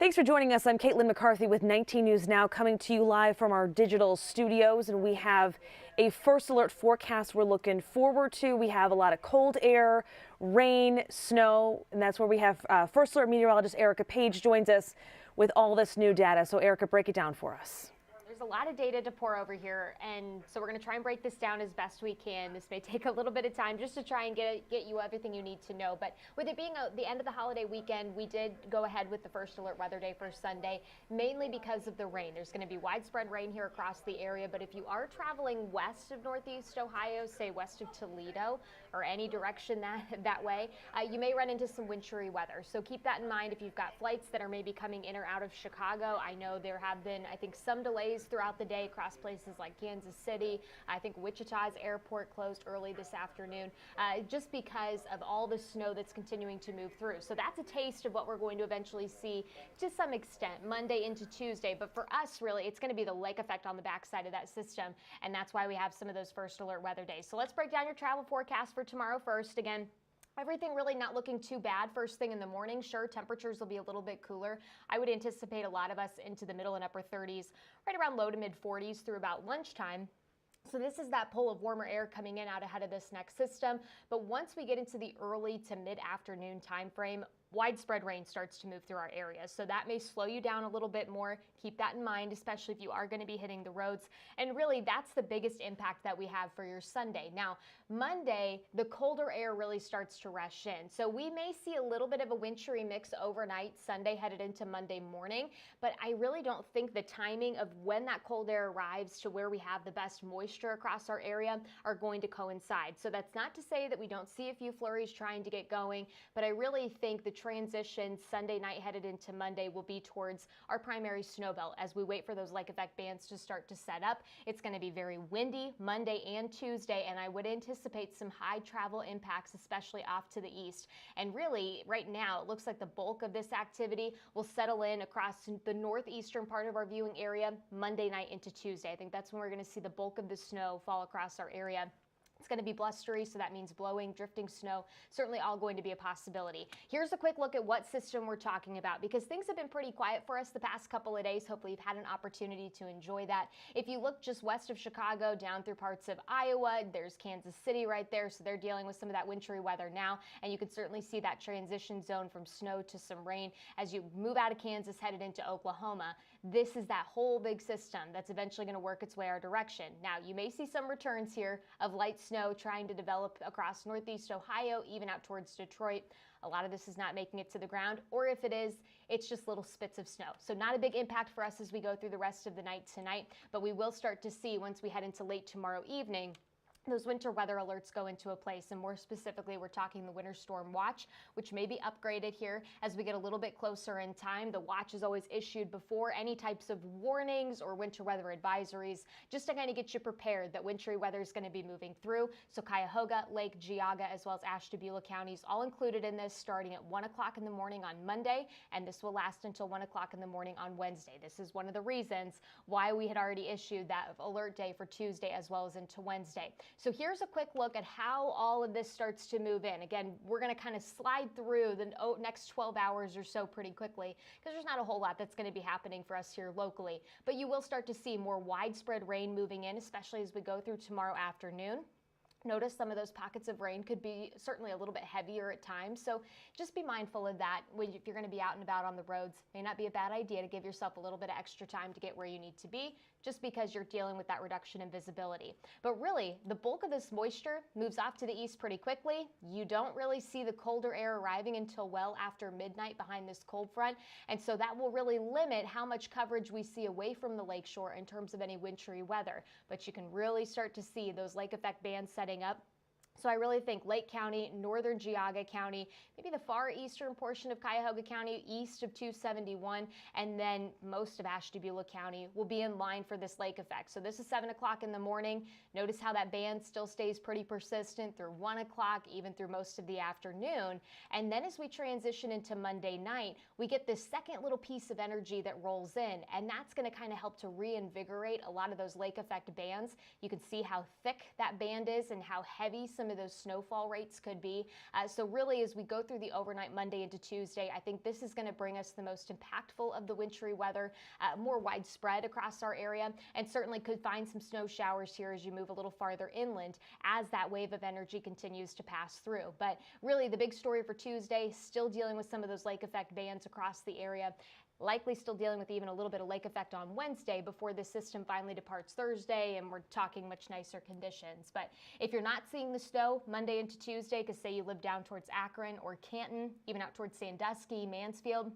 Thanks for joining us. I'm Caitlin McCarthy with 19 News Now, coming to you live from our digital studios, and we have a first alert forecast we're looking forward to. We have a lot of cold air, rain, snow, and that's where we have first alert meteorologist Erica Page joins us with all this new data. So Erica, break it down for us. There's a lot of data to pour over here, and so we're going to try and break this down as best we can. This may take a little bit of time just to try and get you everything you need to know. But with it being the end of the holiday weekend, we did go ahead with the first alert weather day for Sunday, mainly because of the rain. There's going to be widespread rain here across the area, but if you are traveling west of Northeast Ohio, say west of Toledo or any direction that way, you may run into some wintry weather. So keep that in mind if you've got flights that are maybe coming in or out of Chicago. I know there have been, I think, some delays throughout the day across places like Kansas City. I think Wichita's airport closed early this afternoon just because of all the snow that's continuing to move through. So that's a taste of what we're going to eventually see to some extent Monday into Tuesday. But for us, really, it's going to be the lake effect on the backside of that system. And that's why we have some of those first alert weather days. So let's break down your travel forecast for tomorrow first. Again, everything really not looking too bad first thing in the morning. Sure, temperatures will be a little bit cooler. I would anticipate a lot of us into the middle and upper 30s, right around low to mid 40s through about lunchtime. So this is that pull of warmer air coming in out ahead of this next system. But once we get into the early to mid-afternoon time frame, widespread rain starts to move through our area. So that may slow you down a little bit more. Keep that in mind, especially if you are going to be hitting the roads. And really, that's the biggest impact that we have for your Sunday. Now, Monday, the colder air really starts to rush in. So we may see a little bit of a wintry mix overnight Sunday headed into Monday morning. But I really don't think the timing of when that cold air arrives to where we have the best moisture across our area are going to coincide. So that's not to say that we don't see a few flurries trying to get going, but I really think the transition Sunday night headed into Monday will be towards our primary snow belt as we wait for those lake effect bands to start to set up. It's going to be very windy Monday and Tuesday, and I would anticipate some high travel impacts, especially off to the east. And really, right now, it looks like the bulk of this activity will settle in across the northeastern part of our viewing area Monday night into Tuesday. I think that's when we're going to see the bulk of the snow fall across our area. It's going to be blustery, so that means blowing, drifting snow, certainly all going to be a possibility. Here's a quick look at what system we're talking about, because things have been pretty quiet for us the past couple of days. Hopefully you've had an opportunity to enjoy that. If you look just west of Chicago, down through parts of Iowa, there's Kansas City right there, so they're dealing with some of that wintry weather now, and you can certainly see that transition zone from snow to some rain as you move out of Kansas headed into Oklahoma. This is that whole big system that's eventually going to work its way our direction. Now, you may see some returns here of light snow trying to develop across northeast Ohio, even out towards Detroit. A lot of this is not making it to the ground, or if it is, it's just little spits of snow. So not a big impact for us as we go through the rest of the night tonight, but we will start to see once we head into late tomorrow evening, those winter weather alerts go into a place, and more specifically, we're talking the winter storm watch, which may be upgraded here as we get a little bit closer in time. The watch is always issued before any types of warnings or winter weather advisories, just to kind of get you prepared that wintry weather is going to be moving through. So Cuyahoga, Lake, Geauga, as well as Ashtabula counties, all included in this starting at 1 o'clock in the morning on Monday, and this will last until 1 o'clock in the morning on Wednesday. This is one of the reasons why we had already issued that alert day for Tuesday as well as into Wednesday. So here's a quick look at how all of this starts to move in. Again, we're going to kind of slide through the next 12 hours or so pretty quickly, because there's not a whole lot that's going to be happening for us here locally. But you will start to see more widespread rain moving in, especially as we go through tomorrow afternoon. Notice some of those pockets of rain could be certainly a little bit heavier at times, so just be mindful of that if you're going to be out and about on the roads. May not be a bad idea to give yourself a little bit of extra time to get where you need to be, just because you're dealing with that reduction in visibility. But really, the bulk of this moisture moves off to the east pretty quickly. You don't really see the colder air arriving until well after midnight behind this cold front, and so that will really limit how much coverage we see away from the lakeshore in terms of any wintry weather. But you can really start to see those lake effect bands setting up. So I really think Lake County, northern Geauga County, maybe the far eastern portion of Cuyahoga County, east of 271, and then most of Ashtabula County will be in line for this lake effect. So this is 7 o'clock in the morning. Notice how that band still stays pretty persistent through 1 o'clock, even through most of the afternoon. And then as we transition into Monday night, we get this second little piece of energy that rolls in, and that's going to kind of help to reinvigorate a lot of those lake effect bands. You can see how thick that band is and how heavy some some of those snowfall rates could be. So really, as we go through the overnight Monday into Tuesday, I think this is going to bring us the most impactful of the wintry weather, more widespread across our area, and certainly could find some snow showers here as you move a little farther inland as that wave of energy continues to pass through. But really, the big story for Tuesday, still dealing with some of those lake effect bands across the area. Likely still dealing with even a little bit of lake effect on Wednesday before the system finally departs Thursday, and we're talking much nicer conditions. But if you're not seeing the snow Monday into Tuesday, because say you live down towards Akron or Canton, even out towards Sandusky, Mansfield,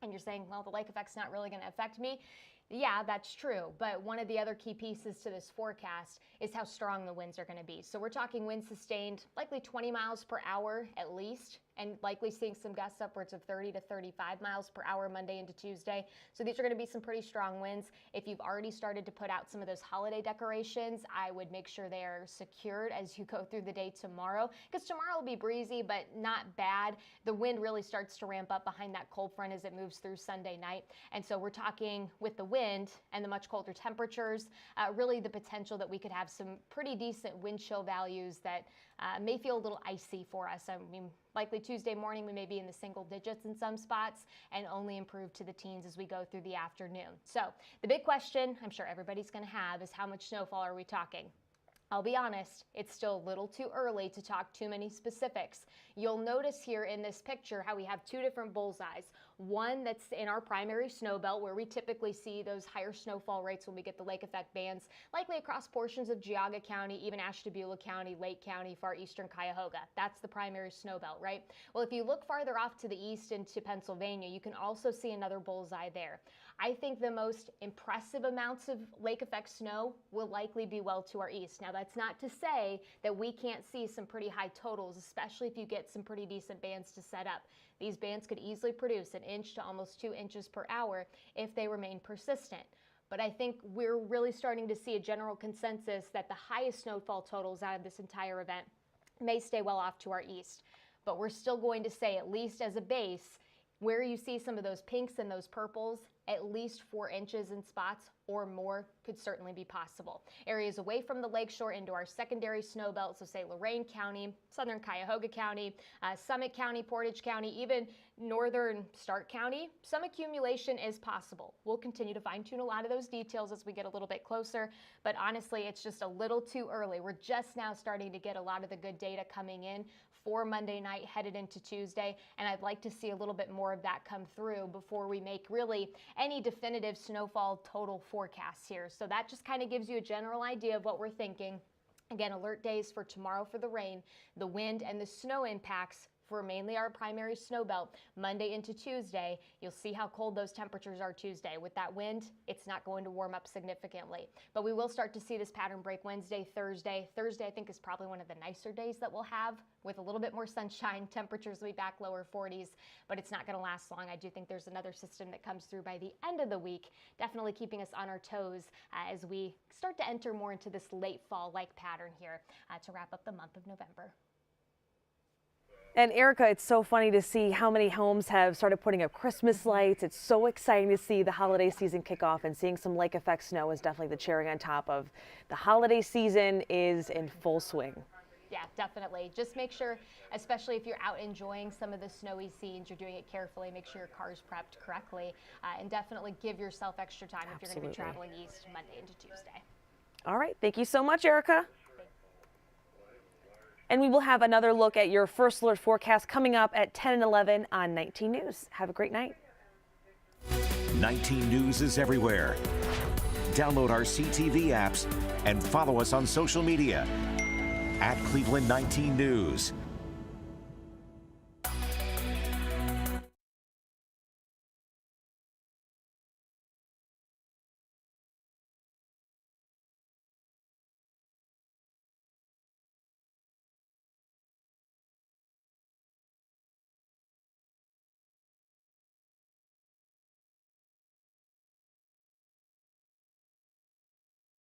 and you're saying, well, the lake effect's not really going to affect me. Yeah, that's true. But one of the other key pieces to this forecast is how strong the winds are going to be. So we're talking winds sustained likely 20 miles per hour at least, and likely seeing some gusts upwards of 30 to 35 miles per hour Monday into Tuesday. So these are going to be some pretty strong winds. If you've already started to put out some of those holiday decorations, I would make sure they are secured as you go through the day tomorrow, because tomorrow will be breezy, but not bad. The wind really starts to ramp up behind that cold front as it moves through Sunday night. And so we're talking with the wind and the much colder temperatures, really the potential that we could have some pretty decent wind chill values that may feel a little icy for us. I mean, likely Tuesday morning, we may be in the single digits in some spots and only improve to the teens as we go through the afternoon. So the big question I'm sure everybody's going to have is how much snowfall are we talking? I'll be honest, it's still a little too early to talk too many specifics. You'll notice here in this picture how we have two different bullseyes. One that's in our primary snow belt, where we typically see those higher snowfall rates when we get the lake effect bands, likely across portions of Geauga County, even Ashtabula County, Lake County, far eastern Cuyahoga. That's the primary snow belt, right? Well, if you look farther off to the east into Pennsylvania, you can also see another bullseye there. I think the most impressive amounts of lake effect snow will likely be well to our east. Now, that's not to say that we can't see some pretty high totals, especially if you get some pretty decent bands to set up. These bands could easily produce 1 inch to almost 2 inches per hour if they remain persistent. But I think we're really starting to see a general consensus that the highest snowfall totals out of this entire event may stay well off to our east. But we're still going to say, at least as a base, where you see some of those pinks and those purples, at least 4 inches in spots or more could certainly be possible. Areas away from the lakeshore into our secondary snow belt, so say Lorain County, southern Cuyahoga County, Summit County, Portage County, even northern Stark County, some accumulation is possible. We'll continue to fine-tune a lot of those details as we get a little bit closer, but honestly, it's just a little too early. We're just now starting to get a lot of the good data coming in for Monday night headed into Tuesday, and I'd like to see a little bit more of that come through before we make really any definitive snowfall total forecasts here. So that just kind of gives you a general idea of what we're thinking. Again, alert days for tomorrow for the rain, the wind, and the snow impacts for mainly our primary snow belt Monday into Tuesday. You'll see how cold those temperatures are Tuesday. With that wind, it's not going to warm up significantly. But we will start to see this pattern break Wednesday, Thursday. Thursday, I think, is probably one of the nicer days that we'll have with a little bit more sunshine. Temperatures will be back lower 40s, but it's not going to last long. I do think there's another system that comes through by the end of the week, definitely keeping us on our toes as we start to enter more into this late fall-like pattern here to wrap up the month of November. And Erica, it's so funny to see how many homes have started putting up Christmas lights. It's so exciting to see the holiday season kick off, and seeing some lake effect snow is definitely the cherry on top of the holiday season is in full swing. Yeah, definitely. Just make sure, especially if you're out enjoying some of the snowy scenes, you're doing it carefully. Make sure your car's prepped correctly, and definitely give yourself extra time if you're going to be traveling east Monday into Tuesday. All right. Thank you so much, Erica. And we will have another look at your first alert forecast coming up at 10 and 11 on 19 News. Have a great night. 19 News is everywhere. Download our CTV apps and follow us on social media @Cleveland 19 News.